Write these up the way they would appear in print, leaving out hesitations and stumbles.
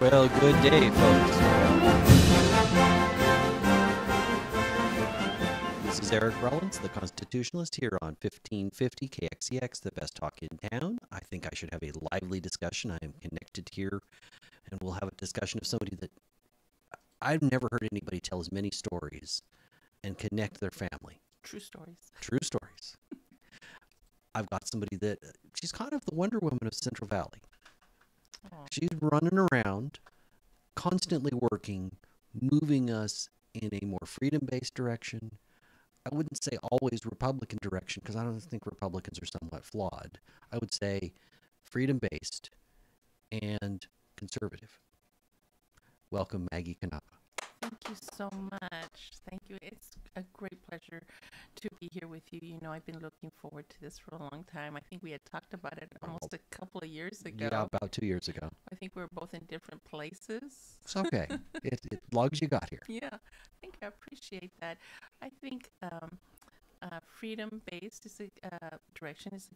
Well, good day, folks. This is Eric Rollins, the Constitutionalist, here on 1550 KXEX, the best talk in town. I think I should have a lively discussion. I am connected here, and we'll have a discussion of somebody that I've never heard anybody tell as many stories and connect their family. True stories. True stories. I've got somebody that, she's kind of the Wonder Woman of Central Valley. Oh. She's running around, constantly working, moving us in a more freedom-based direction. I wouldn't say always Republican direction, because I don't think Republicans are somewhat flawed. I would say freedom-based and conservative. Welcome, Maggie Kanapa. Thank you so much. Thank you. It's a great pleasure to be here with you. You know, I've been looking forward to this for a long time. I think we had talked about it almost a couple of years ago. Yeah, about 2 years ago. I think we were both in different places. It's okay. It long as you got here. Yeah, I think I appreciate that. I think freedom-based is direction is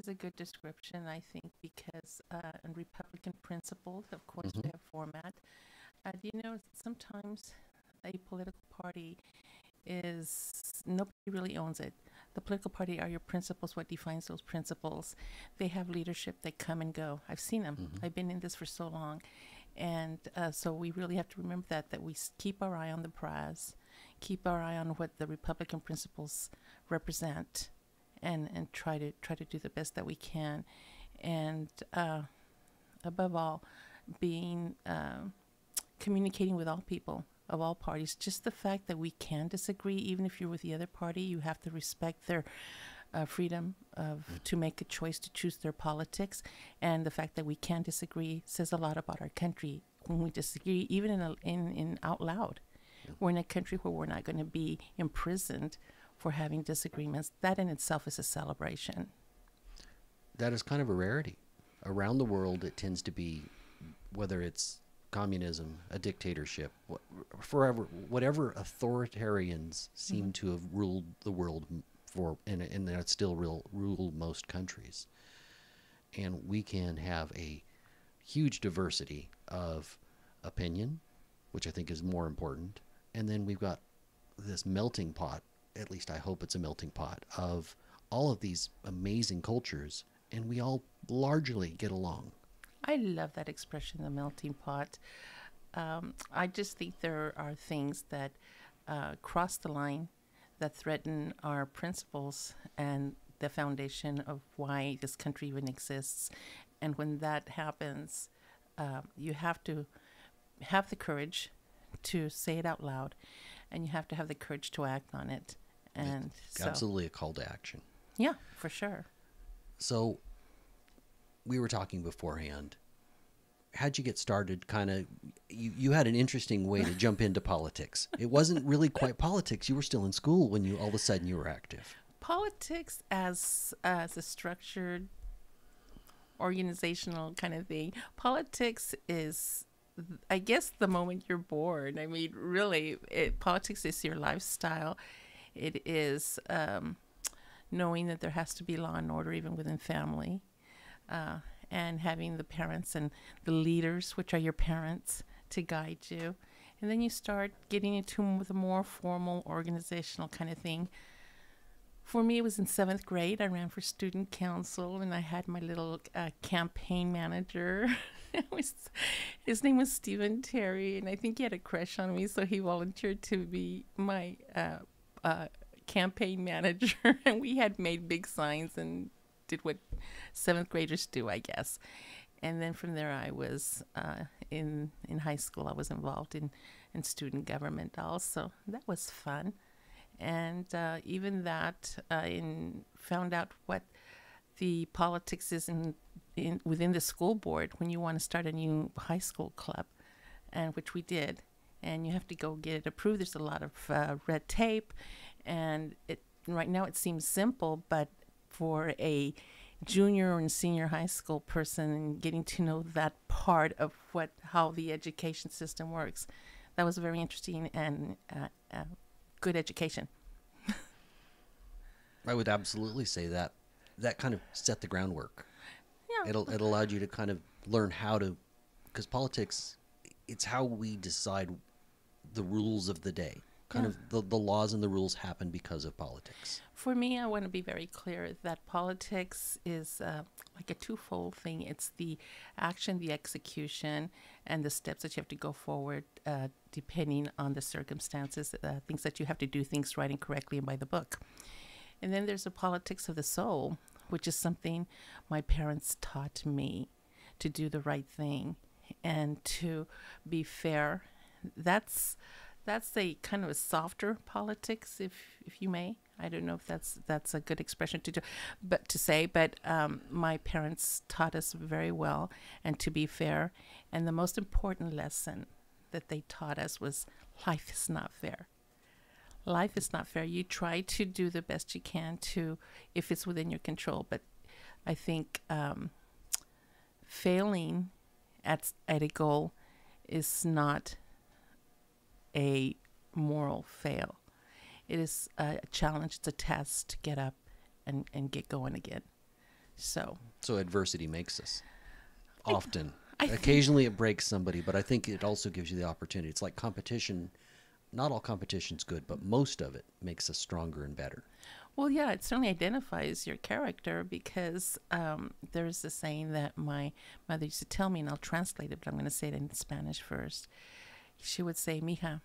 a good description. I think because and Republican principles, of course, we have format. You know, sometimes a political party nobody really owns it. The political party are your principles, what defines those principles. They have leadership, they come and go. I've seen them. I've been in this for so long. And so we really have to remember that we keep our eye on the prize, keep our eye on what the Republican principles represent, and try to do the best that we can. And above all, being communicating with all people of all parties. Just the fact that we can disagree, even if you're with the other party, you have to respect their freedom to make a choice to choose their politics. And the fact that we can disagree says a lot about our country. When we disagree, even in out loud, we're in a country where we're not going to be imprisoned for having disagreements. That in itself is a celebration. That is kind of a rarity. Around the world, it tends to be, whether it's communism, a dictatorship, whatever authoritarians seem to have ruled the world for, and that still rule most countries. And we can have a huge diversity of opinion, which I think is more important. And then we've got this melting pot, at least I hope it's a melting pot, of all of these amazing cultures, and we all largely get along. I love that expression, the melting pot. I just think there are things that cross the line, that threaten our principles and the foundation of why this country even exists. And when that happens, you have to have the courage to say it out loud, and you have to have the courage to act on it. And it's absolutely a call to action. Yeah, for sure. So we were talking beforehand. How'd you get started? Kind of, you had an interesting way to jump into politics. It wasn't really quite politics. You were still in school when all of a sudden you were active. Politics as a structured organizational kind of thing. Politics is, I guess, the moment you're born. I mean, really, politics is your lifestyle. It is knowing that there has to be law and order even within family. And having the parents and the leaders, which are your parents, to guide you. And then you start getting into the more formal organizational kind of thing. For me, it was in 7th grade. I ran for student council, and I had my little campaign manager. His name was Stephen Terry, and I think he had a crush on me, so he volunteered to be my campaign manager. And we had made big signs and did what 7th graders do, I guess. And then from there, I was in high school. I was involved in student government also. That was fun. And even that, found out what the politics is within the school board when you want to start a new high school club, and which we did. And you have to go get it approved. There's a lot of red tape, and right now it seems simple, but for a junior and senior high school person, getting to know that part of how the education system works, that was very interesting and good education. I would absolutely say that kind of set the groundwork. Yeah. It allowed you to kind of learn how to because politics, it's how we decide the rules of the day. Kind of the laws and the rules happen because of politics. For me, I want to be very clear that politics is like a twofold thing. It's the action, the execution, and the steps that you have to go forward depending on the circumstances, things that you have to do things right and correctly and by the book. And then there's the politics of the soul, which is something my parents taught me, to do the right thing and to be fair. That's a kind of a softer politics, if you may. I don't know if that's a good expression to do, but to say. But my parents taught us very well, and to be fair. And the most important lesson that they taught us was life is not fair. Life is not fair. You try to do the best you can to, if it's within your control. But I think failing at a goal is not a moral fail. It is a challenge. It's a test to get up and get going again. So adversity makes us. Often. Occasionally it breaks somebody, but I think it also gives you the opportunity. It's like competition. Not all competition's good, but most of it makes us stronger and better. Well, yeah, it certainly identifies your character, because there's a saying that my mother used to tell me, and I'll translate it, but I'm going to say it in Spanish first. She would say, "Mija,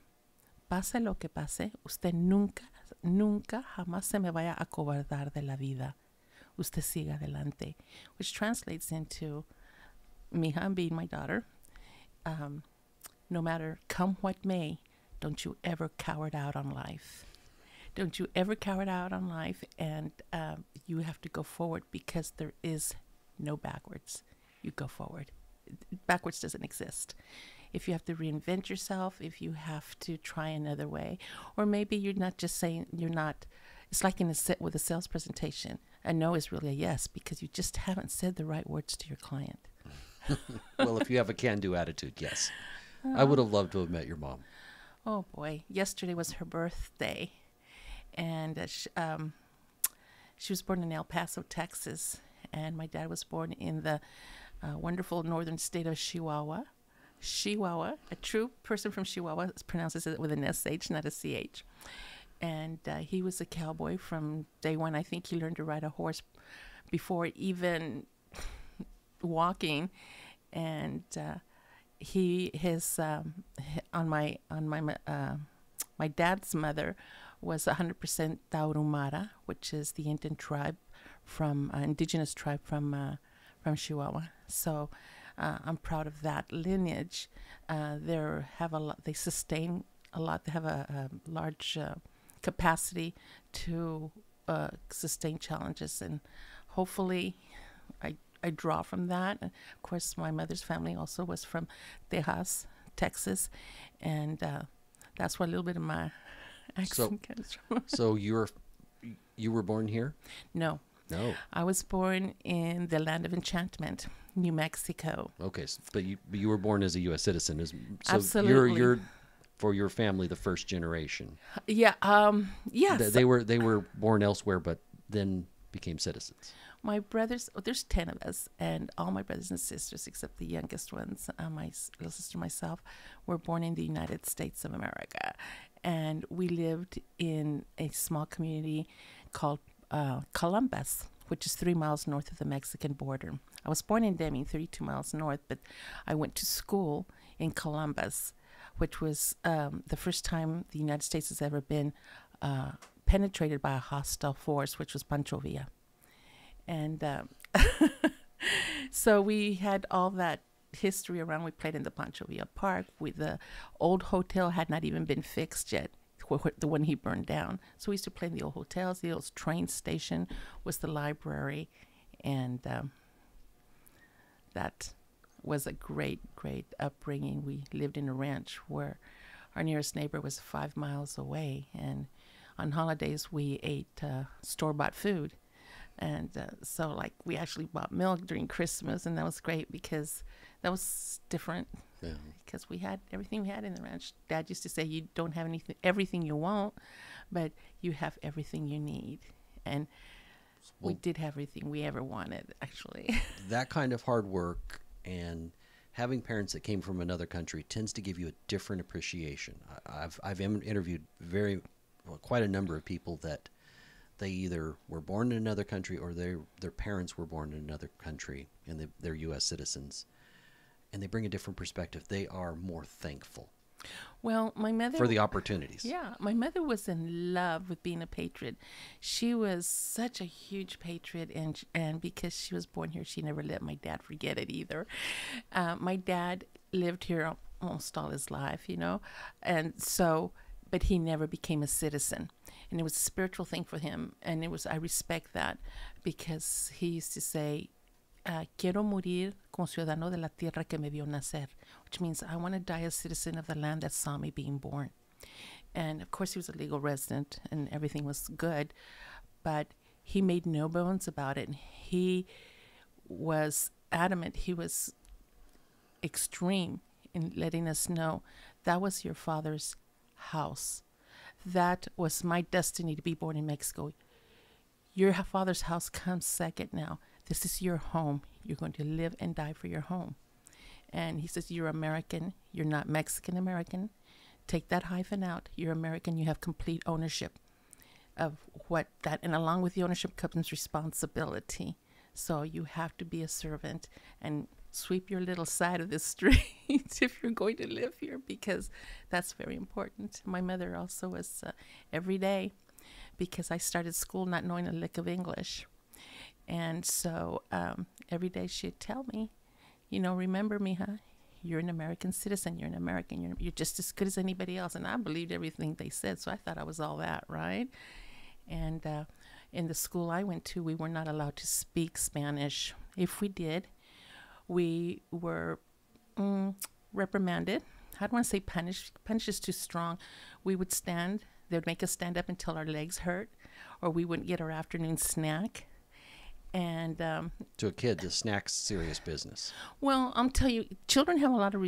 pase lo que pase, usted nunca jamás se me vaya a acobardar de la vida. Usted siga adelante," which translates into, "Mija," being my daughter, no matter come what may, don't you ever cower out on life. Don't you ever cower out on life, and you have to go forward, because there is no backwards. You go forward. Backwards doesn't exist. If you have to reinvent yourself, if you have to try another way, or maybe you're not just saying, it's like in with a sales presentation. A no is really a yes, because you just haven't said the right words to your client. Well, if you have a can-do attitude, yes. I would have loved to have met your mom. Oh boy, yesterday was her birthday, and she was born in El Paso, Texas, and my dad was born in the wonderful northern state of Chihuahua. Chihuahua, a true person from Chihuahua pronounces it with an SH, not a CH. And he was a cowboy from day one. I think he learned to ride a horse before even walking. And my dad's mother was 100% Taurumara, which is the Indian tribe indigenous tribe from Chihuahua. So I'm proud of that lineage. They sustain a lot. They have a large capacity to sustain challenges, and hopefully I draw from that. And of course, my mother's family also was from Tejas, Texas, and that's where a little bit of my accent comes from. So you were born here? No. I was born in the land of enchantment, New Mexico. Okay, but you were born as a U.S. citizen. So absolutely. You're for your family the first generation. Yeah. Yes. They were born elsewhere, but then became citizens. My brothers, there's 10 of us, and all my brothers and sisters, except the youngest ones, my little sister, myself, were born in the United States of America. And we lived in a small community called Columbus, which is 3 miles north of the Mexican border. I was born in Deming, 32 miles north, but I went to school in Columbus, which was the first time the United States has ever been penetrated by a hostile force, which was Pancho Villa. And so we had all that history around. We played in the Pancho Villa Park. The old hotel had not even been fixed yet, the one he burned down. So we used to play in the old hotels. The old train station was the library. And that was a great, great upbringing. We lived in a ranch where our nearest neighbor was 5 miles away. And on holidays, we ate store-bought food. And so, like, we actually bought milk during Christmas, and that was great because that was different. Yeah. Because we had everything we had in the ranch. Dad used to say, you don't have everything you want, but you have everything you need. And we did have everything we ever wanted, actually. That kind of hard work and having parents that came from another country tends to give you a different appreciation. I've interviewed quite a number of people that they either were born in another country or their parents were born in another country and they're U.S. citizens, and they bring a different perspective. They are more thankful. Well, my mother, for the opportunities. Yeah, my mother was in love with being a patriot. She was such a huge patriot, and because she was born here, she never let my dad forget it either. My dad lived here almost all his life, and so, but he never became a citizen, and it was a spiritual thing for him, and I respect that, because he used to say, quiero morir como ciudadano de la tierra que me vio nacer, which means I want to die a citizen of the land that saw me being born. And of course he was a legal resident and everything was good, but he made no bones about it. And he was adamant, he was extreme in letting us know that was your father's house. That was my destiny to be born in Mexico. Your father's house comes second now. This is your home. You're going to live and die for your home. And he says, you're American. You're not Mexican American. Take that hyphen out. You're American. You have complete ownership of what that, and along with the ownership comes responsibility. So you have to be a servant and sweep your little side of the street if you're going to live here, because that's very important. My mother also was every day, because I started school not knowing a lick of English. And so every day she'd tell me, remember me, huh? You're an American citizen. You're an American. You're just as good as anybody else. And I believed everything they said, so I thought I was all that, right? And in the school I went to, we were not allowed to speak Spanish. If we did, we were reprimanded. I don't want to say punished. Punish is too strong. We would stand. They would make us stand up until our legs hurt, or we wouldn't get our afternoon snack. And to a kid, the snack's serious business. Well, I'm telling you, children have a lot of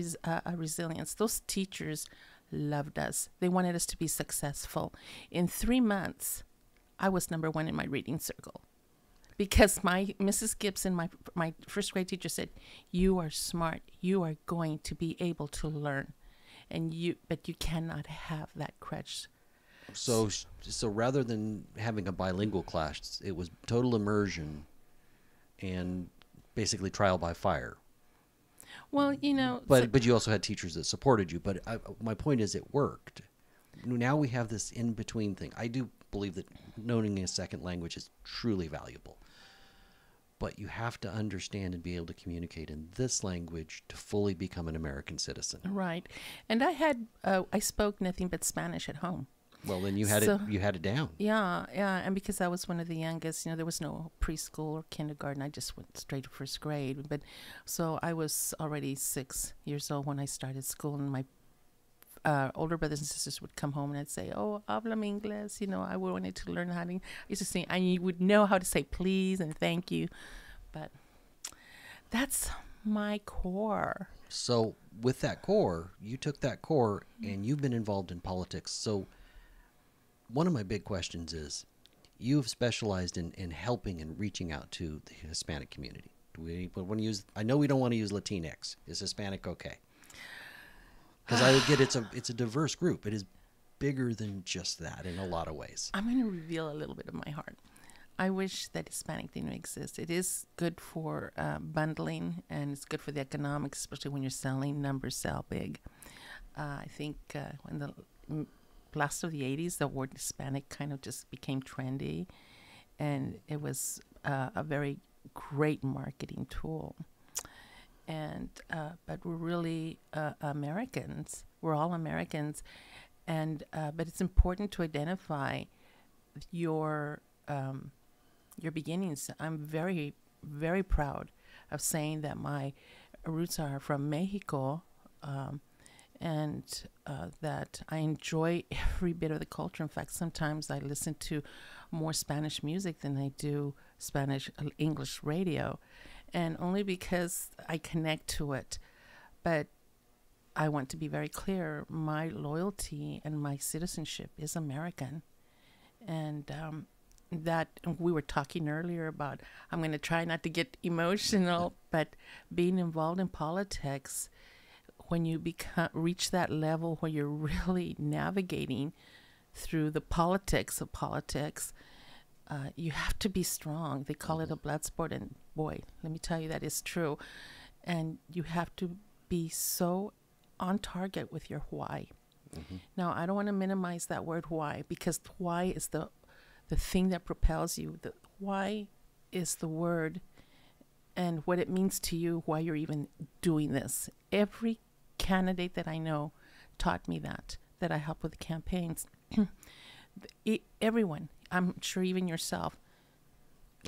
resilience. Those teachers loved us. They wanted us to be successful. In 3 months, I was #1 in my reading circle, because my Mrs. Gibson, my first grade teacher, said, "You are smart. You are going to be able to learn, but you cannot have that crutch." So rather than having a bilingual class, it was total immersion and basically trial by fire. Well, But you also had teachers that supported you. But my point is, it worked. Now we have this in-between thing. I do believe that knowing a second language is truly valuable. But you have to understand and be able to communicate in this language to fully become an American citizen. Right. And I spoke nothing but Spanish at home. Well, then you had it down. Yeah, and because I was one of the youngest, there was no preschool or kindergarten. I just went straight to first grade. But so I was already 6 years old when I started school, and my older brothers and sisters would come home and I'd say, "Oh, háblame inglés." I wanted to learn how to. I used to say, I would know how to say please and thank you, but that's my core. So with that core, you took that core and you've been involved in politics. So one of my big questions is, you've specialized in helping and reaching out to the Hispanic community. Do we want to use? I know we don't want to use Latinx. Is Hispanic okay? Because I would get it's a diverse group. It is bigger than just that in a lot of ways. I'm going to reveal a little bit of my heart. I wish that Hispanic didn't exist. It is good for bundling, and it's good for the economics, especially when you're selling. Numbers sell big. I think when the last of the 80s, the word Hispanic kind of just became trendy, and it was a very great marketing tool. And but we're really Americans. We're all Americans, and but it's important to identify your beginnings. I'm very, very proud of saying that my roots are from Mexico. And that I enjoy every bit of the culture. In fact, sometimes I listen to more Spanish music than I do English radio, and only because I connect to it. But I want to be very clear, my loyalty and my citizenship is American. And that we were talking earlier about, I'm going to try not to get emotional, but being involved in politics, when you reach that level where you're really navigating through the politics of politics, you have to be strong. They call it a blood sport, and boy, let me tell you, that is true. And you have to be so on target with your why. Now, I don't want to minimize that word why, because why is the thing that propels you. The why is the word and what it means to you, why you're even doing this. Every candidate that I know taught me that I help with campaigns. Everyone, I'm sure even yourself.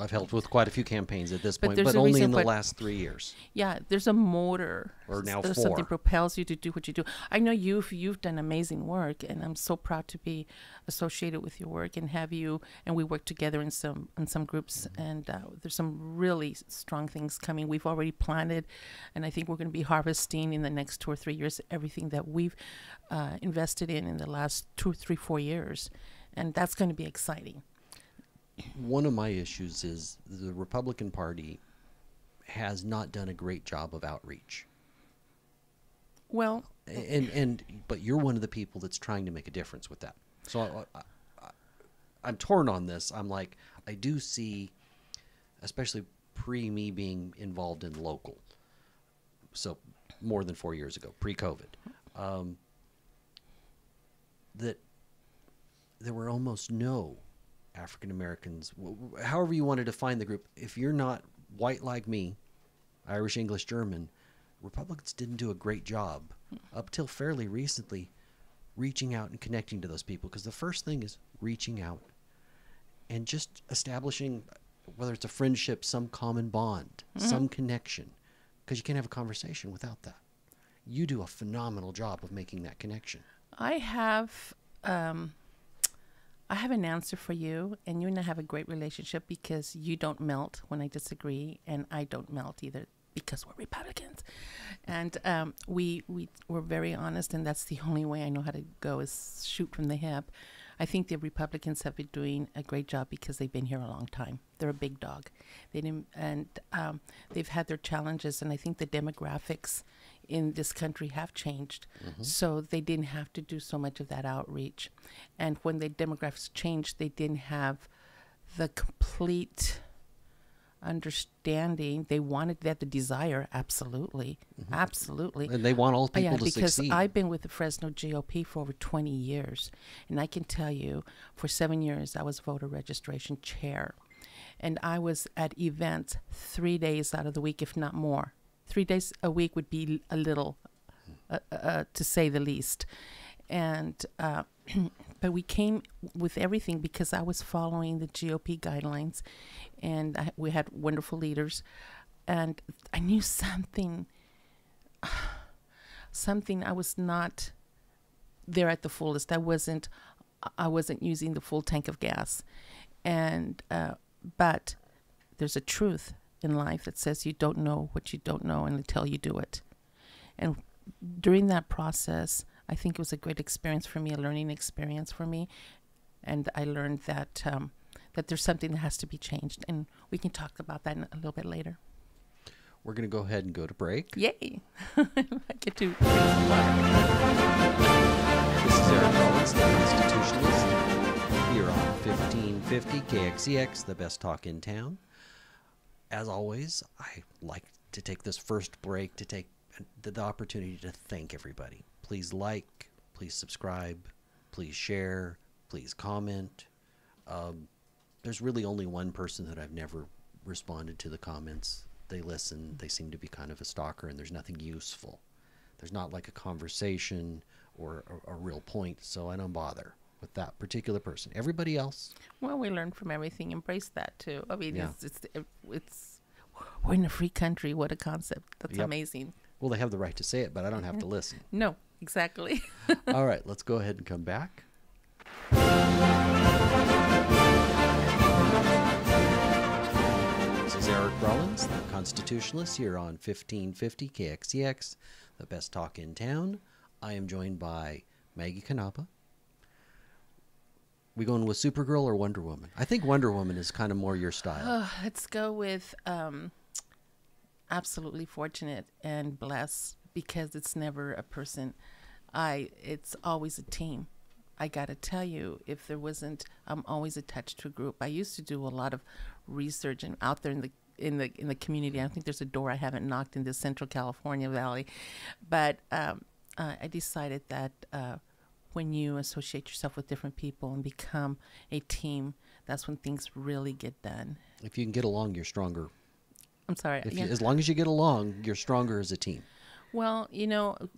I've helped with quite a few campaigns at this point, there's but a only reason in the for it. last 3 years. Yeah, there's a motor. Or now there's 4. something propels you to do what you do. I know you've done amazing work, and I'm so proud to be associated with your work and have you. And we work together in some groups, and there's some really strong things coming. We've already planted, and I think we're going to be harvesting in the next 2 or 3 years everything that we've invested in the last 2, 3, 4 years, and that's going to be exciting. One of my issues is the Republican Party has not done a great job of outreach. Well, but you're one of the people that's trying to make a difference with that. So I'm torn on this. I'm like, I do see, especially pre me being involved in local, so more than 4 years ago, pre-COVID, that there were almost no African Americans, however you want to define the group. If you're not white like me, Irish, English, German, Republicans didn't do a great job up till fairly recently reaching out and connecting to those people. Because the first thing is reaching out and just establishing, whether it's a friendship, some common bond, some connection. Because you can't have a conversation without that. You do a phenomenal job of making that connection. I have an answer for you, and you and I have a great relationship because you don't melt when I disagree, and I don't melt either because we're Republicans. And we're very honest, and that's the only way I know how to go is shoot from the hip. I think the Republicans have been doing a great job because they've been here a long time. They're a big dog. They've had their challenges, and I think the demographics in this country have changed. So they didn't have to do so much of that outreach. And when the demographics changed, they didn't have the complete understanding. They had the desire, absolutely. Absolutely. And they want all people to because succeed. I've been with the Fresno GOP for over 20 years. And I can tell you, for 7 years, I was voter registration chair. And I was at events 3 days out of the week, if not more. 3 days a week would be a little, to say the least. And but we came with everything because I was following the GOP guidelines, and we had wonderful leaders, and I knew something I was not there at the fullest. I wasn't using the full tank of gas, and but there's a truth in life that says you don't know what you don't know until you do it. And during that process, I think it was a great experience for me, a learning experience for me. And I learned that that there's something that has to be changed. And we can talk about that a little bit later. We're going to go ahead and go to break. Yay! I get to drink some water. This is Eric Rollins, the Constitutionalist, here on 1550 KXEX, the best talk in town. As always, I like to take this first break to take the opportunity to thank everybody. Please like, please subscribe, please share, please comment. There's really only one person that I've never responded to the comments. They listen, they seem to be kind of a stalker, and there's nothing useful. There's not like a conversation or a real point, so I don't bother with that particular person. Everybody else, Well, we learn from everything. Embrace that too. I mean, Yeah. it's we're in a free country. What a concept! That's Yep. amazing. well, they have the right to say it, but I don't have to listen. No, exactly. All right, let's go ahead and come back. This is Eric Rollins, the Constitutionalist, here on 1550 KXEX, the best talk in town. I am joined by Maggie Canapa. We going with Supergirl or Wonder Woman? I think Wonder Woman is kind of more your style. Let's go with absolutely fortunate and blessed, because it's never a person. It's always a team. I gotta tell you, if there wasn't, I'm always attached to a group. I used to do a lot of research and out there in the community. I don't think there's a door I haven't knocked in the Central California Valley, but I decided that when you associate yourself with different people and become a team, that's when things really get done. If you can get along, you're stronger. I'm sorry. As long as you get along, you're stronger as a team. Well,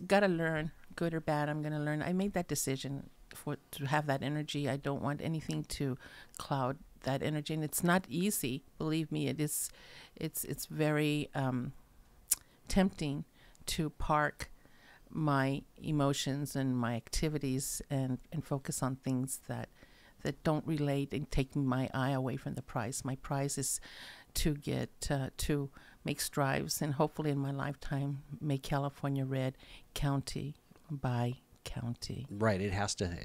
gotta learn, good or bad. I'm gonna learn. I made that decision to have that energy. I don't want anything to cloud that energy, and it's not easy. Believe me, it is. It's very tempting to park my emotions and my activities and focus on things that don't relate and take my eye away from the prize. My prize is to get to make strides, and hopefully in my lifetime make California red county by county. Right. It has to.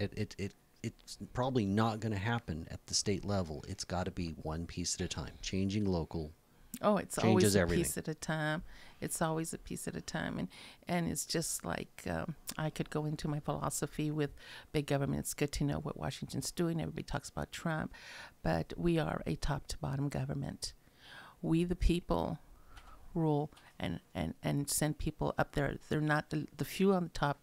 It's probably not going to happen at the state level. It's got to be one piece at a time. Changing local. Oh, it's changes always a everything. piece at a time. It's always a piece at a time. And it's just like I could go into my philosophy with big government. It's good to know what Washington's doing. Everybody talks about Trump, but we are a top to bottom government. We, the people, rule and send people up there. They're not the few on the top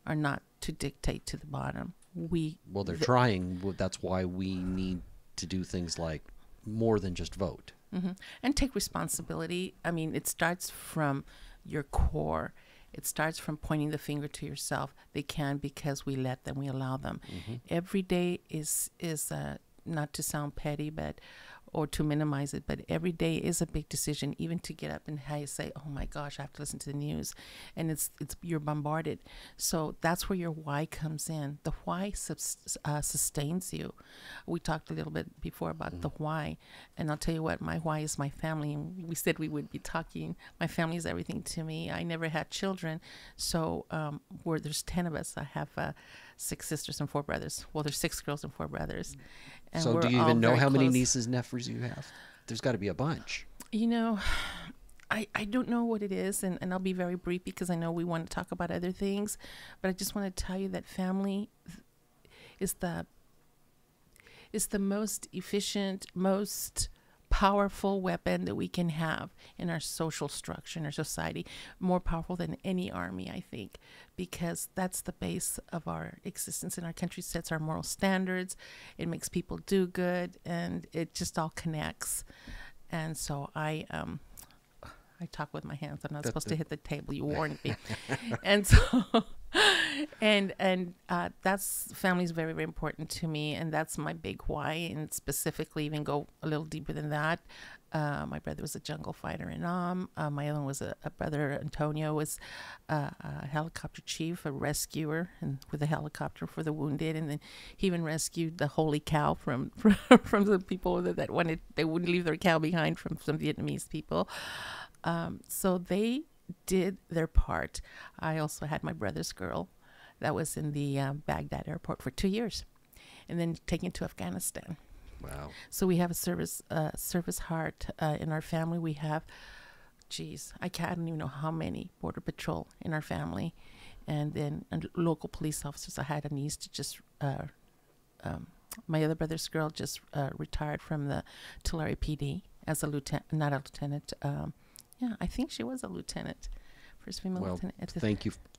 are not to dictate to the bottom. They're trying. That's why we need to do things like more than just vote. Mm-hmm. And take responsibility. I mean, it starts from your core. It starts from pointing the finger to yourself. They can because we let them, we allow them. Mm-hmm. Every day is not to sound petty, or to minimize it, but every day is a big decision, even to get up and say, oh my gosh, I have to listen to the news. And you're bombarded. So that's where your why comes in. The why sustains you. We talked a little bit before about the why. And I'll tell you what, my why is my family. And we said we would be talking. My family is everything to me. I never had children. So where there's 10 of us, I have 6 sisters and 4 brothers. Well, there's 6 girls and 4 brothers. And so do you even know how many nieces and nephews you have? There's got to be a bunch. I don't know what it is, and I'll be very brief because I know we want to talk about other things, but I just want to tell you that family is the most efficient, most powerful weapon that we can have in our social structure, in our society, more powerful than any army, I think, because that's the base of our existence, and our country sets our moral standards. It makes people do good, and it just all connects. And so I talk with my hands. I'm not supposed to hit the table. You warned me. And so and that's family is very, very important to me, and that's my big why. And specifically, even go a little deeper than that. My brother was a jungle fighter in Nam. My other one was a brother, Antonio, was a helicopter chief, a rescuer, and with a helicopter for the wounded. And then he even rescued the holy cow from the people that they wouldn't leave their cow behind, from some Vietnamese people. So they did their part. I also had my brother's girl that was in the Baghdad airport for 2 years, and then taken to Afghanistan. Wow. So we have a service heart in our family. We have, I don't even know how many Border Patrol in our family, and then local police officers. I had a niece to just, my other brother's girl just retired from the Tulare PD as a lieutenant, not a lieutenant. Yeah, I think she was a lieutenant, first female lieutenant.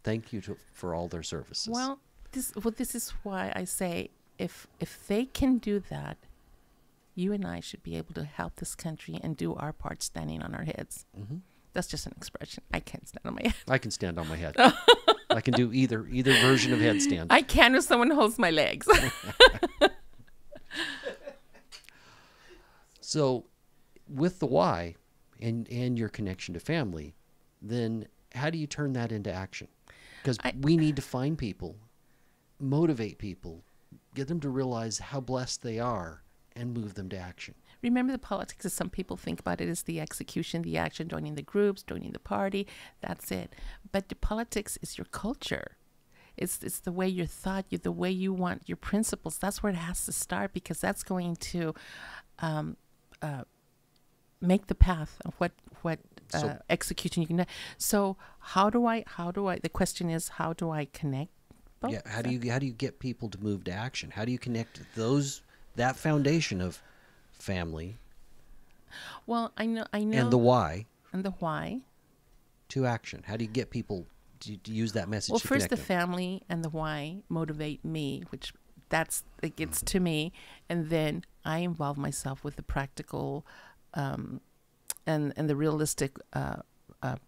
Thank you for all their services. Well, this is why I say if they can do that, you and I should be able to help this country and do our part standing on our heads. Mm-hmm. That's just an expression. I can't stand on my head. I can stand on my head. I can do either version of headstand. I can if someone holds my legs. So, with the why and your connection to family, then how do you turn that into action? Because we need to find people, motivate people, get them to realize how blessed they are, and move them to action. Remember, the politics, as some people think about it, is the execution, the action, joining the groups, joining the party. That's it. But the politics is your culture. It's the way your thought, the way you want your principles. That's where it has to start, because that's going to um, make the path of what So- execution you can do. So how do I? The question is, how do I connect both? Yeah. How do you get people to move to action? How do you connect that foundation of family Well, I know, and the why and the why. to action? How do you get people to use that message? Well, to first connect the them? family and the why motivate me, which it gets to me, and then I involve myself with the practical and the realistic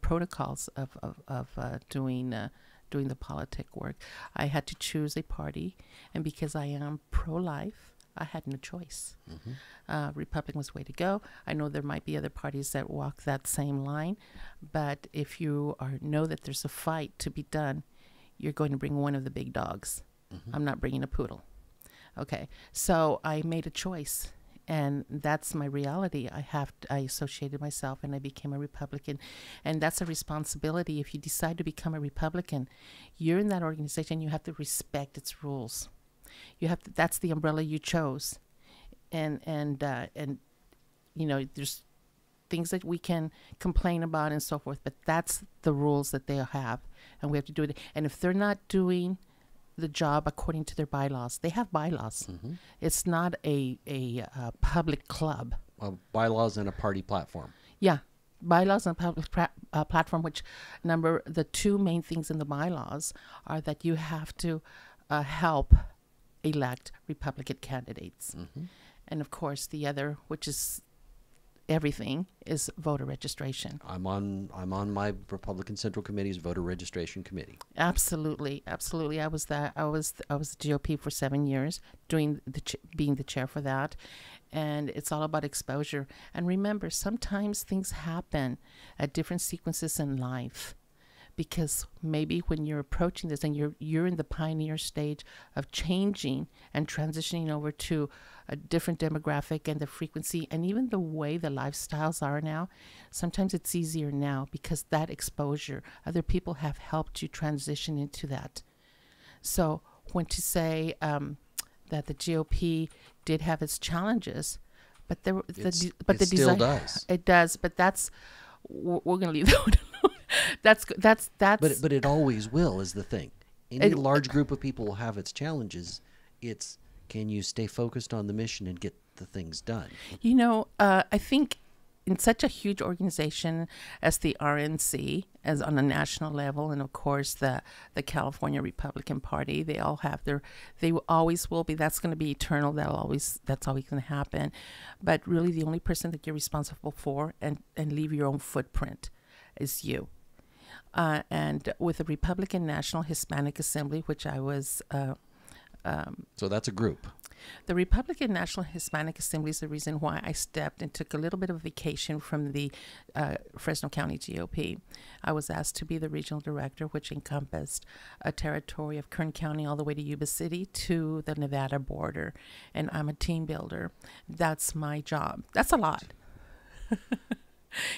protocols of doing the politic work. I had to choose a party, and because I am pro-life, I had no choice. Republican was the way to go. I know there might be other parties that walk that same line, but if you know that there's a fight to be done, you're going to bring one of the big dogs. I'm not bringing a poodle. Okay, so I made a choice, and that's my reality. I associated myself, and I became a Republican, and that's a responsibility. If you decide to become a Republican, you're in that organization. You have to respect its rules. You have to. That's the umbrella you chose, and there's things that we can complain about and so forth, but that's the rules that they have, and we have to do it. And if they're not doing the job according to their bylaws, they have bylaws. It's not a public club. Bylaws and a party platform. Yeah, bylaws and public platform. Which the two main things in the bylaws are that you have to help elect Republican candidates, and of course the other, which is everything, is voter registration. I'm on my Republican Central Committee's voter registration committee. Absolutely. I was the GOP for 7 years, being the chair for that, and it's all about exposure. And remember, sometimes things happen at different sequences in life, because maybe when you're approaching this and you're in the pioneer stage of changing and transitioning over to a different demographic and the frequency and even the way the lifestyles are now, sometimes it's easier now because that exposure, other people have helped you transition into that. So when to say that the GOP did have its challenges, but It still does. It does, but we're going to leave that one alone. That's. But it always will, is the thing. Any large group of people will have its challenges. It's, can you stay focused on the mission and get the things done? I think in such a huge organization as the RNC, as on a national level, and of course the California Republican Party, they all have they always will be. That's going to be eternal. That's always going to happen. But really, the only person that you're responsible for and leave your own footprint is you. And with the Republican National Hispanic Assembly, which I was. So that's a group. The Republican National Hispanic Assembly is the reason why I stepped and took a little bit of a vacation from the Fresno County GOP. I was asked to be the regional director, which encompassed a territory of Kern County all the way to Yuba City to the Nevada border. And I'm a team builder. That's my job. That's a lot.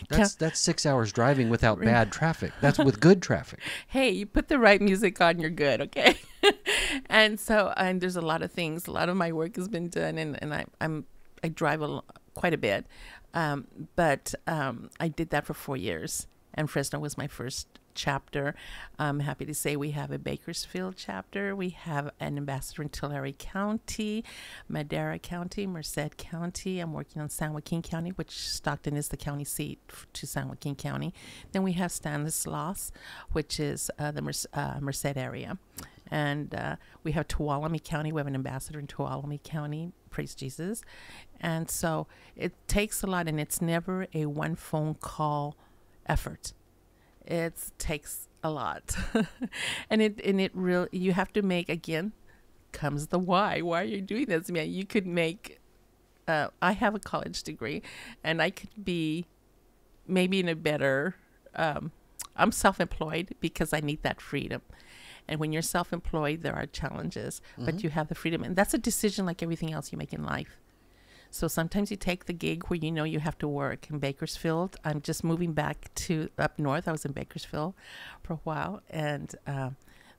That's 6 hours driving without bad traffic. That's with good traffic. Hey, you put the right music on, you're good, okay? And there's a lot of things. A lot of my work has been done, and I drive quite a bit, but I did that for 4 years, and Fresno was my first chapter. I'm happy to say we have a Bakersfield chapter. We have an ambassador in Tulare County, Madera County, Merced County. I'm working on San Joaquin County, which Stockton is the county seat to San Joaquin County. Then we have Stanislaus, which is the Merced area. And we have Tuolumne County. We have an ambassador in Tuolumne County. Praise Jesus. And so it takes a lot, and it's never a one phone call effort. It takes a lot. and it really, you have to make, again, comes the why. Why are you doing this? I mean, you could make, I have a college degree, and I could be maybe in a better, I'm self-employed because I need that freedom. And when you're self-employed, there are challenges, but you have the freedom. And that's a decision like everything else you make in life. So sometimes you take the gig where you know you have to work. In Bakersfield, I'm just moving back to up north. I was in Bakersfield for a while, and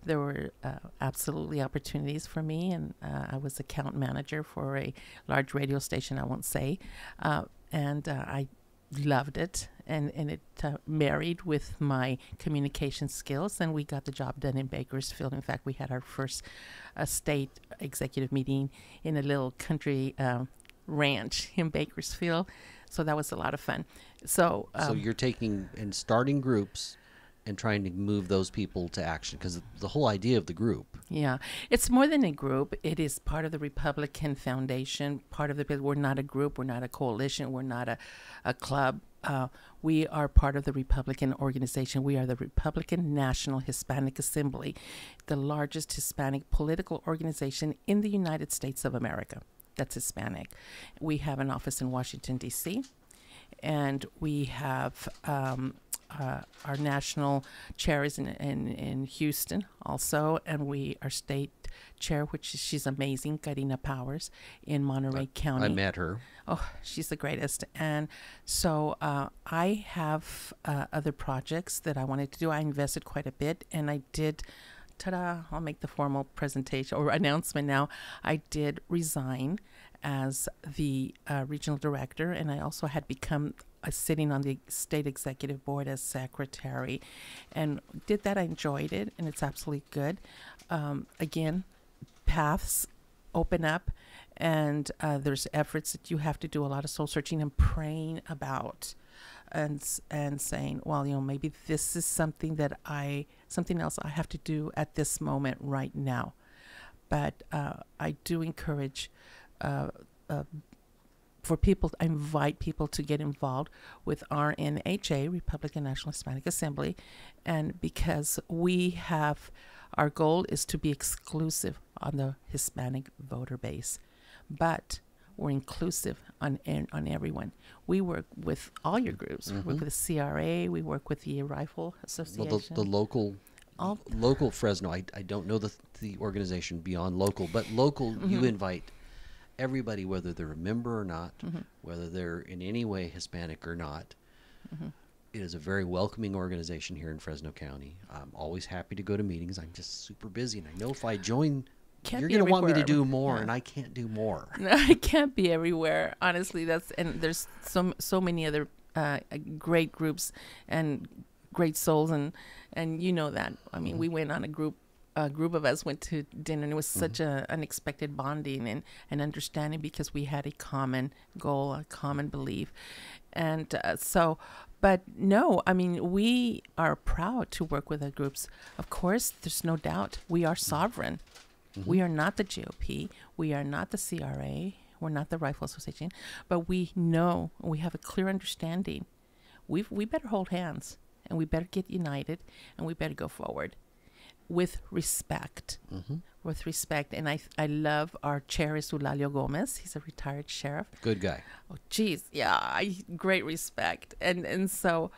there were absolutely opportunities for me, and I was account manager for a large radio station, I won't say, and I loved it, and it married with my communication skills, and we got the job done in Bakersfield. In fact, we had our first state executive meeting in a little country ranch in Bakersfield, so that was a lot of fun. So you're taking and starting groups and trying to move those people to action, because the whole idea of the group. Yeah, it's more than a group. It is part of the Republican Foundation, part of the, we're not a group, we're not a coalition, we're not a club. We are part of the Republican organization. We are the Republican National Hispanic Assembly, the largest Hispanic political organization in the United States of America. That's Hispanic. We have an office in Washington, D.C., and we have our national chair is in Houston also, and our state chair, which she's amazing, Karina Powers, in Monterey County. I met her. Oh, she's the greatest. And so I have other projects that I wanted to do. I invested quite a bit, and I did, ta-da, I'll make the formal presentation or announcement now. I did resign as the regional director, and I also had become sitting on the state executive board as secretary, and did that. I enjoyed it, and it's absolutely good. Again, paths open up, and there's efforts that you have to do a lot of soul searching and praying about, and saying, well, maybe this is something else I have to do at this moment right now. But I do encourage for people, I invite people to get involved with RNHA, Republican National Hispanic Assembly, and because our goal is to be exclusive on the Hispanic voter base, but we're inclusive on everyone. We work with all your groups. We work with the CRA, we work with the Rifle Association. Well, the local Fresno, I don't know the organization beyond local, but local, you invite everybody, whether they're a member or not, whether they're in any way Hispanic or not. It is a very welcoming organization here in Fresno County. I'm always happy to go to meetings. I'm just super busy, and I know if I join, you're going to want me to do more, and I can't do more. No, I can't be everywhere. Honestly, and there's so many other great groups and great souls, and you know that. I mean, we went on a group of us went to dinner, and it was such an unexpected bonding and understanding, because we had a common goal, a common belief. And but no, I mean, we are proud to work with the groups. Of course, there's no doubt we are sovereign. We are not the GOP. We are not the CRA. We're not the Rifle Association. But we know, we have a clear understanding. We better hold hands, and we better get united, and we better go forward with respect. With respect. And I love our chair is Eulalio Gomez. He's a retired sheriff. Good guy. Oh, geez. Yeah, great respect. And so,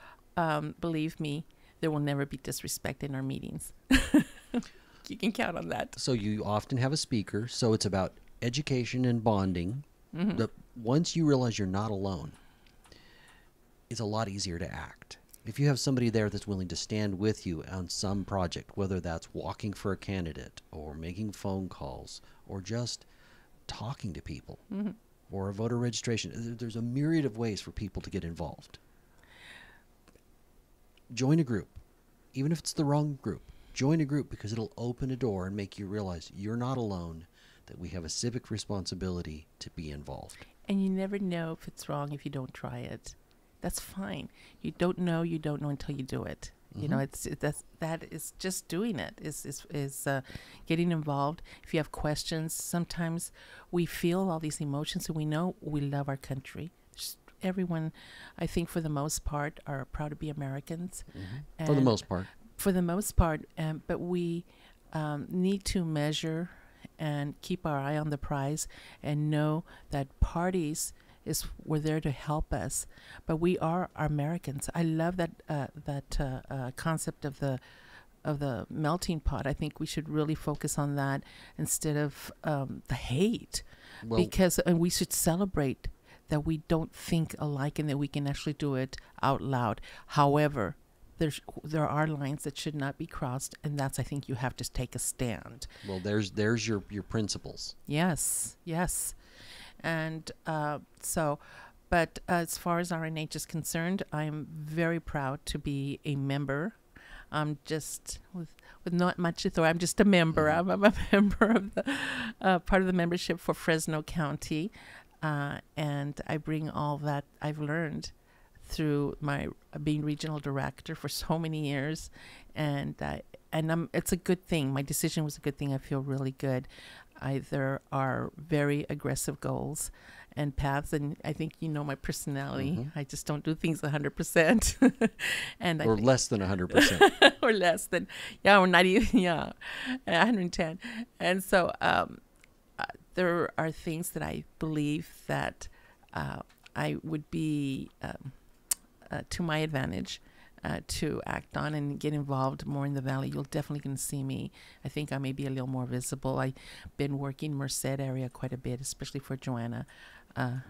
believe me, there will never be disrespect in our meetings. You can count on that. So you often have a speaker, so it's about education and bonding. Once you realize you're not alone, it's a lot easier to act. If you have somebody there that's willing to stand with you on some project, whether that's walking for a candidate or making phone calls or just talking to people or a voter registration, there's a myriad of ways for people to get involved. Join a group, even if it's the wrong group. Join a group, because it'll open a door and make you realize you're not alone, that we have a civic responsibility to be involved. And you never know if it's wrong if you don't try it. That's fine. You don't know until you do it. You know, that is just doing it, is getting involved. If you have questions, sometimes we feel all these emotions, and we know we love our country. Everyone, I think, for the most part, are proud to be Americans. For the most part. For the most part, but we need to measure and keep our eye on the prize, and know that parties were there to help us, but we are Americans. I love that concept of the melting pot. I think we should really focus on that instead of the hate, because we should celebrate that we don't think alike and that we can actually do it out loud. However, there are lines that should not be crossed, and that's, I think, you have to take a stand. Well, there's your principles. Yes, yes. And but as far as RNH is concerned, I'm very proud to be a member. I'm just with not much authority. I'm just a member. Mm-hmm. I'm a member of the part of the membership for Fresno County, and I bring all that I've learned through my being regional director for so many years, and it's a good thing. My decision was a good thing. I feel really good. There are very aggressive goals and paths, and I think you know my personality. Mm-hmm. I just don't do things 100%, and or less than 100%, or less than, or not even 110. And so there are things that I believe that I would be to my advantage to act on and get involved more in the valley. You'll definitely going to see me. I think I may be a little more visible. I've been working Merced area quite a bit, especially for Joanna.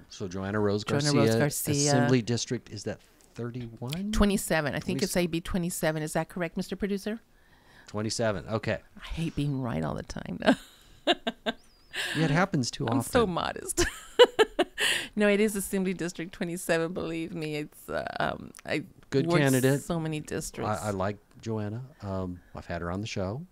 So Joanna Rose Garcia, Assembly District, is that 31? 27. I think it's AB 27. Is that correct, Mr. Producer? 27. Okay. I hate being right all the time. Yeah, it happens too often. I'm so modest. No, it is Assembly District 27. Believe me, it's I good worked candidate. So many districts. I like Joanna. I've had her on the show.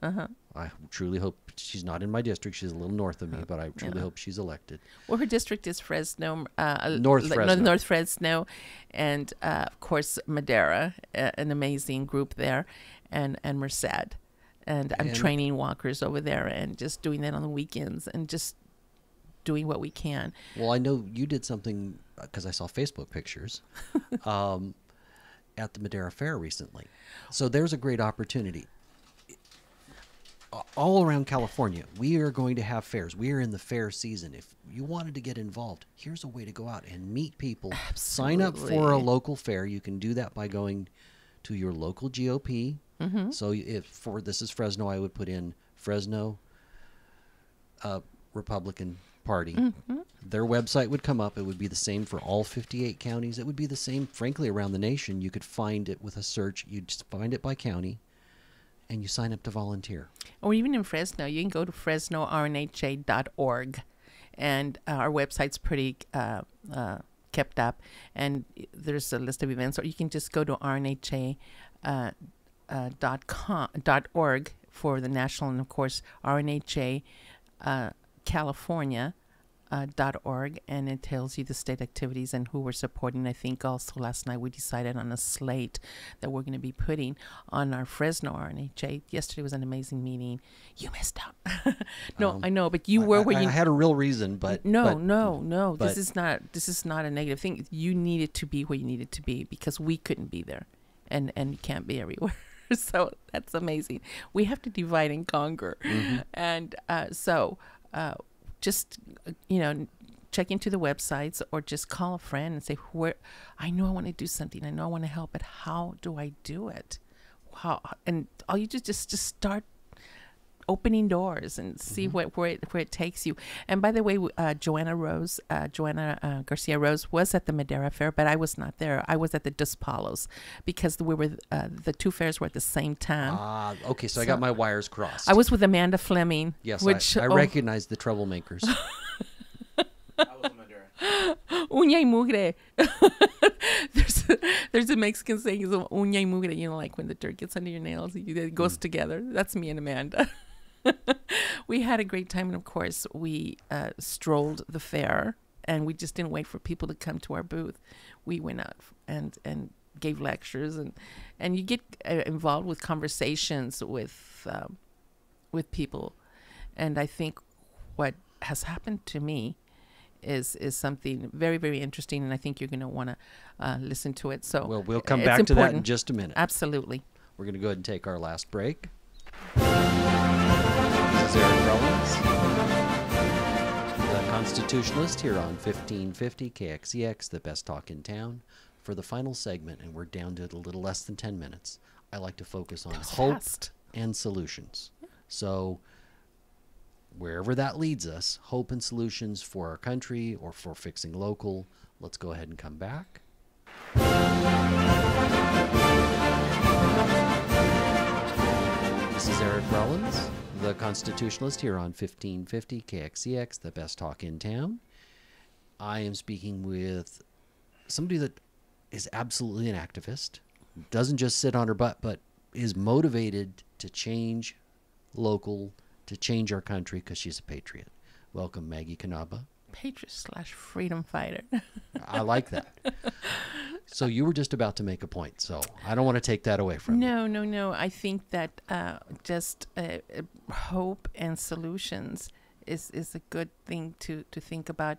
I truly hope she's not in my district. She's a little north of me, but I truly hope she's elected. Well, her district is Fresno, North Fresno. North Fresno, and of course Madera, an amazing group there, and Merced, and I'm training walkers over there and just doing that on the weekends and just doing what we can. Well, I know you did something because I saw Facebook pictures at the Madera Fair recently. So there's a great opportunity. All around California, we are going to have fairs. We are in the fair season. If you wanted to get involved, here's a way to go out and meet people. Absolutely. Sign up for a local fair. You can do that by going to your local GOP. Mm-hmm. So this is Fresno, I would put in Fresno Republican Party. Mm-hmm. Their website would come up. It would be the same for all 58 counties. It would be the same, frankly, around the nation. You could find it with a search. You'd just find it by county, and you sign up to volunteer. Or even in Fresno, you can go to fresnornha.org, and our website's pretty kept up, and there's a list of events. Or you can just go to rnha.org for the national, and of course RNHA California. .org, and it tells you the state activities and who we're supporting. I think also last night we decided on a slate that we're going to be putting on our Fresno RNHA. Yesterday was an amazing meeting. You missed out. No, I know, but you were where you. I had a real reason, but no. This is not a negative thing. You needed to be where you needed to be because we couldn't be there, and you can't be everywhere. So that's amazing. We have to divide and conquer, and just, check into the websites or just call a friend and say, I know I want to do something. I know I want to help, but how do I do it? And all you do is just start opening doors and see where it takes you. And by the way, Joanna Garcia Rose was at the Madera Fair, but I was not there. I was at the Dos Palos because we were the two fairs were at the same time. Okay, so I got my wires crossed. I was with Amanda Fleming. Yes, which I recognize the troublemakers. I was in Madera. Uña y mugre. There's a Mexican saying, is uña y mugre, like when the dirt gets under your nails, it goes together. That's me and Amanda. We had a great time, and of course we strolled the fair, and we just didn't wait for people to come to our booth. We went out and gave lectures, and you get involved with conversations with people. And I think what has happened to me is something very, very interesting, and I think you're going to want to listen to it. So we'll come back to that in just a minute. Absolutely. We're going to go ahead and take our last break. This is Eric Rollins, the Constitutionalist, here on 1550 KXEX, the best talk in town, for the final segment, and we're down to a little less than 10 minutes. I like to focus on hope and solutions. So wherever that leads us, hope and solutions for our country or for fixing local. Let's go ahead and come back. Eric Rollins, the Constitutionalist, here on 1550 KXCX, the best talk in town. I am speaking with somebody that is absolutely an activist, doesn't just sit on her butt, but is motivated to change local, to change our country because she's a patriot. Welcome, Maggie Kanaba. Patriot/freedom fighter. I like that. So you were just about to make a point, so I don't want to take that away from you. No. I think that just hope and solutions is a good thing to think about.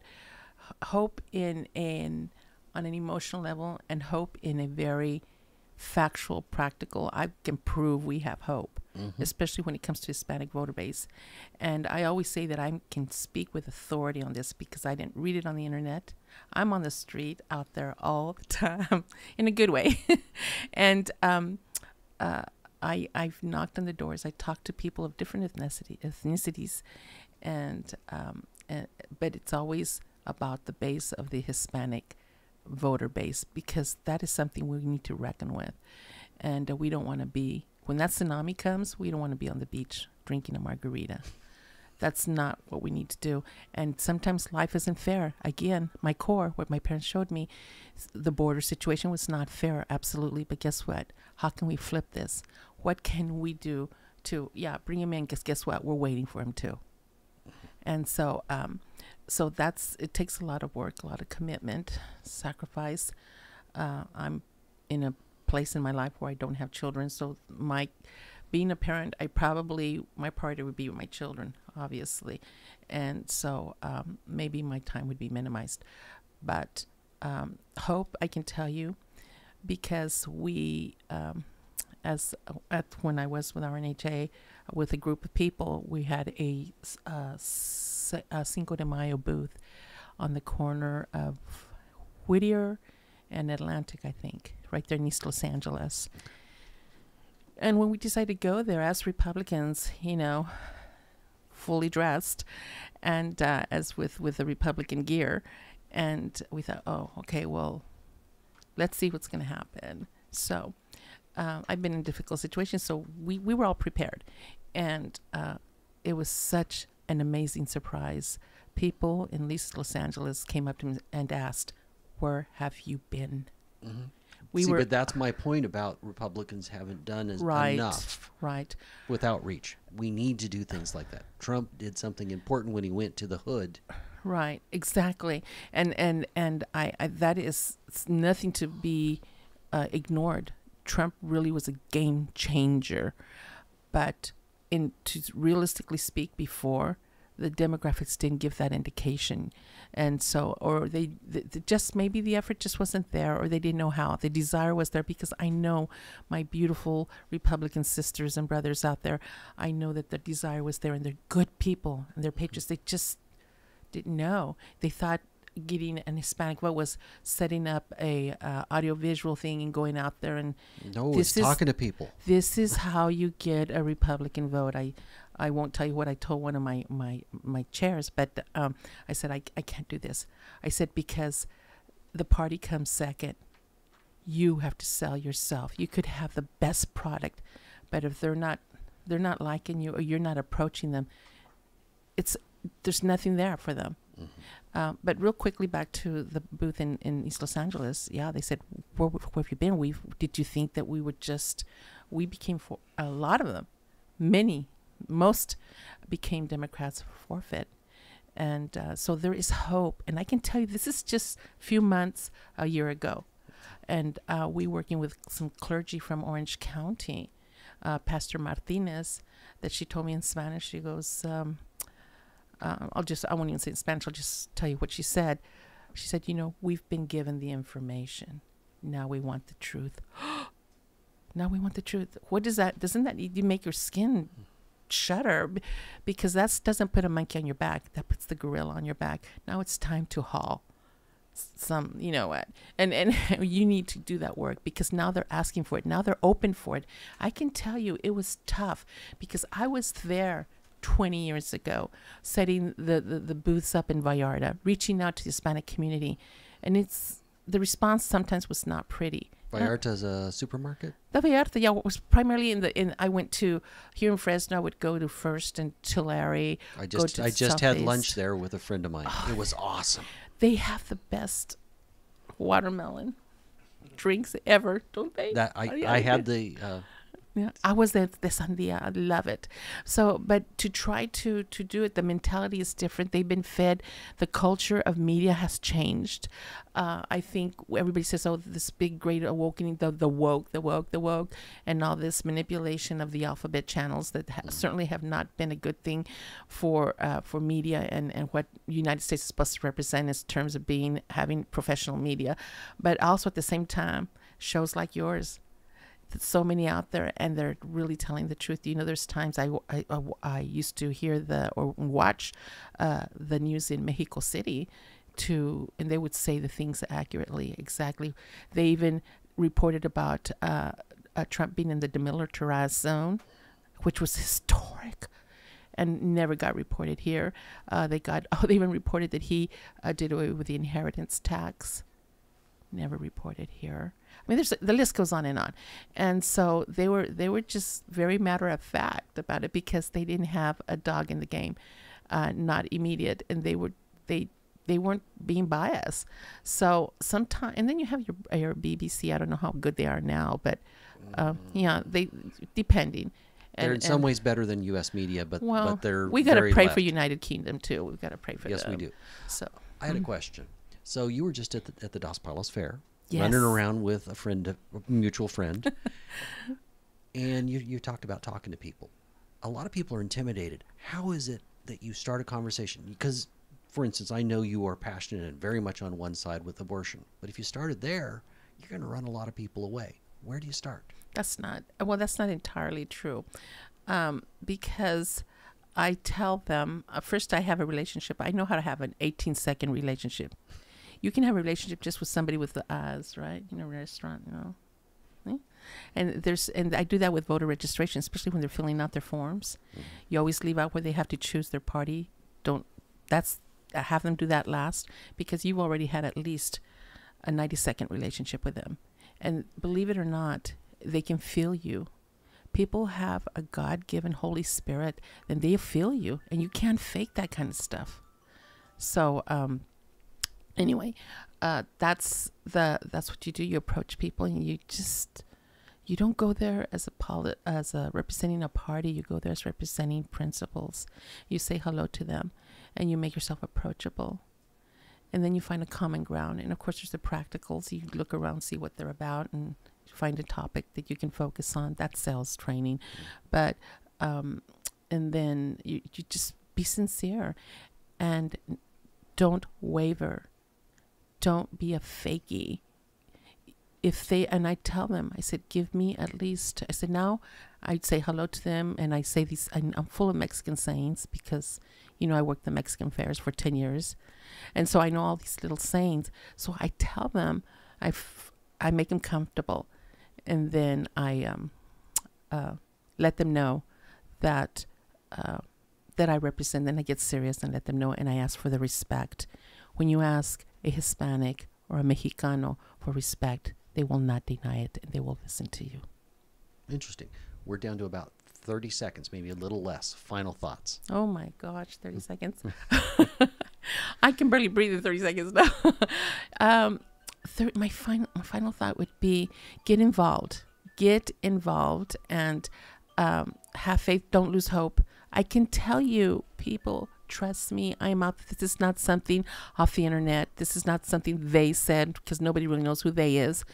Hope on an emotional level, and hope in a very factual, practical. I can prove we have hope, especially when it comes to Hispanic voter base. And I always say that I can speak with authority on this because I didn't read it on the internet. I'm on the street out there all the time in a good way. And I've knocked on the doors. I talked to people of different ethnicities, but it's always about the base of the Hispanic voter base, because that is something we need to reckon with. And we don't want to be, when that tsunami comes, we don't want to be on the beach drinking a margarita. That's not what we need to do. And sometimes life isn't fair. Again, my core, what my parents showed me, the border situation was not fair, absolutely. But guess what? How can we flip this? What can we do to, bring him in, because guess what? We're waiting for him too. And so, it takes a lot of work, a lot of commitment, sacrifice. I'm in a place in my life where I don't have children. So being a parent, my priority would be with my children, obviously. And so maybe my time would be minimized. But hope, I can tell you, because we, when I was with RNHA, with a group of people, we had a Cinco de Mayo booth on the corner of Whittier and Atlantic, I think, right there in East Los Angeles. And when we decided to go there as Republicans, fully dressed, and as with the Republican gear, and we thought, oh, okay, well, let's see what's going to happen. So I've been in difficult situations, so we were all prepared. And it was such an amazing surprise. People in East Los Angeles came up to me and asked, where have you been? Mm-hmm. But that's my point about Republicans haven't done enough with outreach. We need to do things like that. Trump did something important when he went to the hood. Right, exactly. And I that is nothing to be ignored. Trump really was a game changer. But to realistically speak, before, the demographics didn't give that indication. And so, or they just, maybe the effort just wasn't there, or they didn't know how. The desire was there, because I know my beautiful Republican sisters and brothers out there, I know that the desire was there, and they're good people, and they're patriots. They just didn't know. They thought getting an Hispanic vote was setting up a audiovisual thing and going out there and it's talking to people. This is how you get a Republican vote. I won't tell you what I told one of my chairs, but I said I can't do this. I said, because the party comes second. You have to sell yourself. You could have the best product, but if they're not liking you, or you're not approaching them, there's nothing there for them. Mm-hmm. But real quickly, back to the booth in East Los Angeles. Yeah, they said, where have you been? Did you think that we became, for a lot of them, most became Democrats forfeit. And so there is hope. And I can tell you, this is just a few months, a year ago. And we working with some clergy from Orange County, Pastor Martinez, that she told me in Spanish. She goes, I won't even say it in Spanish, I'll just tell you what she said. She said, we've been given the information. Now we want the truth. Now we want the truth. What does that, doesn't that make your skin shudder? Because that doesn't put a monkey on your back. That puts the gorilla on your back. Now it's time to haul some, and you need to do that work, because now they're asking for it. Now they're open for it. I can tell you it was tough, because I was there 20 years ago, setting the booths up in Vallarta, reaching out to the Hispanic community. And the response sometimes was not pretty. Vallarta's a supermarket? The Vallarta, yeah, was primarily I went to, here in Fresno, I would go to First and Tulare. I just had lunch there with a friend of mine. It was awesome. They have the best watermelon drinks ever, don't they? That I had the... Yeah, I was there the Sandia. I love it. So, but to try to do it, the mentality is different. They've been fed. The culture of media has changed. I think everybody says, "Oh, this big great awakening, the woke, and all this manipulation of the alphabet channels that certainly have not been a good thing for media and what the United States is supposed to represent in terms of having professional media, but also at the same time, shows like yours. So many out there, and they're really telling the truth. You know, there's times I used to hear or watch the news in Mexico City, and they would say the things accurately, exactly. They even reported about Trump being in the demilitarized zone, which was historic, and never got reported here. They even reported that he did away with the inheritance tax. Never reported here. I mean, the list goes on. And so they were just very matter of fact about it because they didn't have a dog in the game, not immediate, and they weren't being biased. So sometimes, and then you have your BBC. I don't know how good they are now, but yeah, they depending. They're in some ways better than U.S. media, but they're we got to pray left. For United Kingdom too. We've got to pray for them. Yes, we do. So I had a question. So you were just at the Dos Palos Fair. Yes. Running around with a mutual friend, and you talked about talking to people. A lot of people are intimidated. How is it that you start a conversation? Because, for instance, I know you are passionate and very much on one side with abortion, but if you started there, you're going to run a lot of people away. Where do you start? That's not entirely true, because I tell them, first I have a relationship. I know how to have an 18-second relationship. You can have a relationship just with somebody with the eyes, right? In a restaurant, you know. And I do that with voter registration, especially when they're filling out their forms. Mm-hmm. You always leave out where they have to choose their party. Have them do that last, because you've already had at least a 90-second relationship with them. And believe it or not, they can feel you. People have a God-given Holy Spirit, and they feel you, and you can't fake that kind of stuff. So, anyway, that's what you do. You approach people, and you don't go there as representing a party. You go there as representing principles. You say hello to them, and you make yourself approachable, and then you find a common ground. And of course, there's the practicals. You look around, see what they're about, and find a topic that you can focus on. That's sales training, but and then you just be sincere, and don't waver. Don't be a fakey. And I tell them, I said, give me at least, I said, now I'd say hello to them. And I say these, I'm full of Mexican sayings because, I worked the Mexican fairs for 10 years. And so I know all these little sayings. So I tell them, I make them comfortable. And then I let them know that I represent, then I get serious and let them know. And I ask for the respect. When you ask a Hispanic or a Mexicano for respect, they will not deny it, and they will listen to you. Interesting. We're down to about 30 seconds, maybe a little less. Final thoughts. Oh my gosh, 30 seconds. I can barely breathe in 30 seconds now. My final thought would be get involved, and have faith. Don't lose hope. I can tell you, people, trust me, I'm out. This is not something off the internet. This is not something they said, because nobody really knows who they is.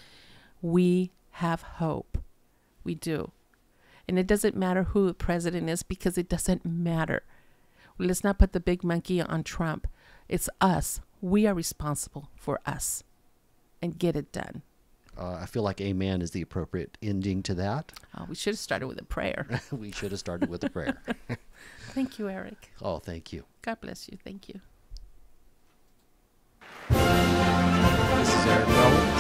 We have hope. We do. And it doesn't matter who the president is, because it doesn't matter. Let's not put the big monkey on Trump. It's us. We are responsible for us. And get it done. I feel like amen is the appropriate ending to that. Oh, we should have started with a prayer. We should have started with a prayer. Thank you, Eric. Oh, thank you. God bless you. Thank you. This is Eric Rollins.